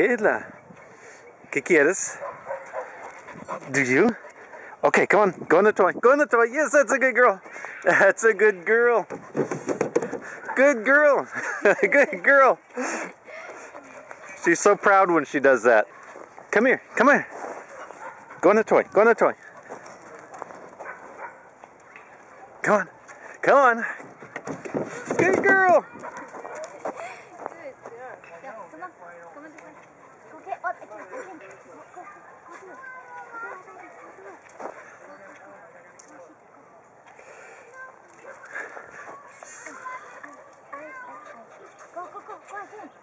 Kayla, ¿qué quieres? Do you? Okay, come on. Go in the toy. Go in the toy. Yes, that's a good girl. That's a good girl. Good girl. Good girl. She's so proud when she does that. Come here. Come here. Go in the toy. Go in the toy. Come on. Come on. Good girl.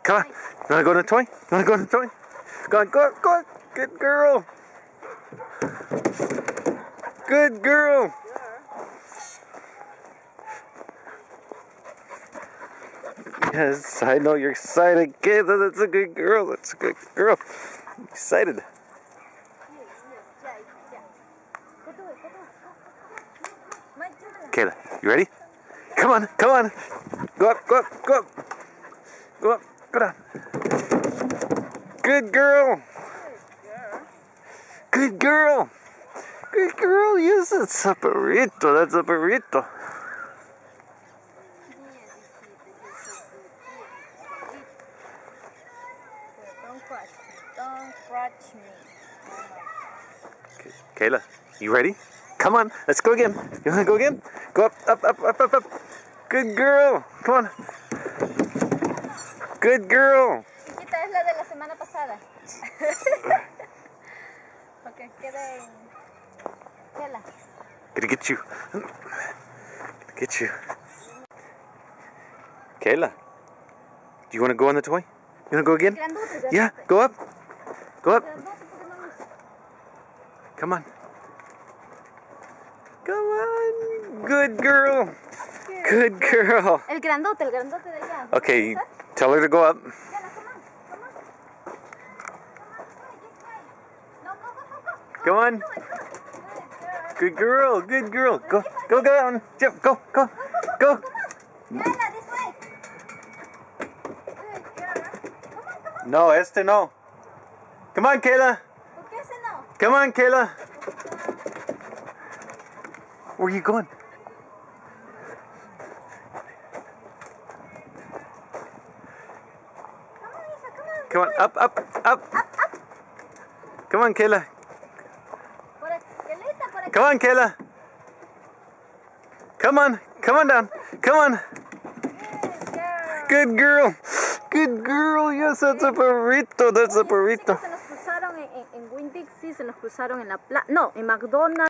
Come on. You want to go in the toy? You want to go in the toy? Go on. Go. Go. Good girl. Good girl. Yes, I know you're excited, kid. That's a good girl. That's a good girl. I'm excited. Kayla, you ready? Come on, come on. Go up, go up, go up. Go up, go down. Good girl. Good girl. Good girl. Yes, it's a burrito. That's a burrito. Don't scratch me. Okay. Kayla, you ready? Come on, let's go again. You want to go again? Go up, up, up, up, up, up. Good girl. Come on. Good girl. Chiquita, es la de la semana pasada. Porque quede en... Kayla. Gonna get you. Gonna get you. Kayla, do you want to go on the toy? You want to go again? Yeah, go up. Go up. Come on. Come on. Good girl. Good girl. El grandote de allá. Okay, tell her to go up. Come on. Good girl. Good girl. Go. Go down. Jump. Go. Go. Go. No, este no. Come on, Kayla. ¿Por qué ese no? Come on, Kayla. Where are you going? Come on, up, up, up. Come on, Kayla. Come on, Kayla. Come on, come on down. Come on. Good girl. Good girl. Yes, that's a burrito. That's a burrito. Se nos cruzaron en Winn-Dixie, se nos cruzaron en la plaza. No, en McDonald's.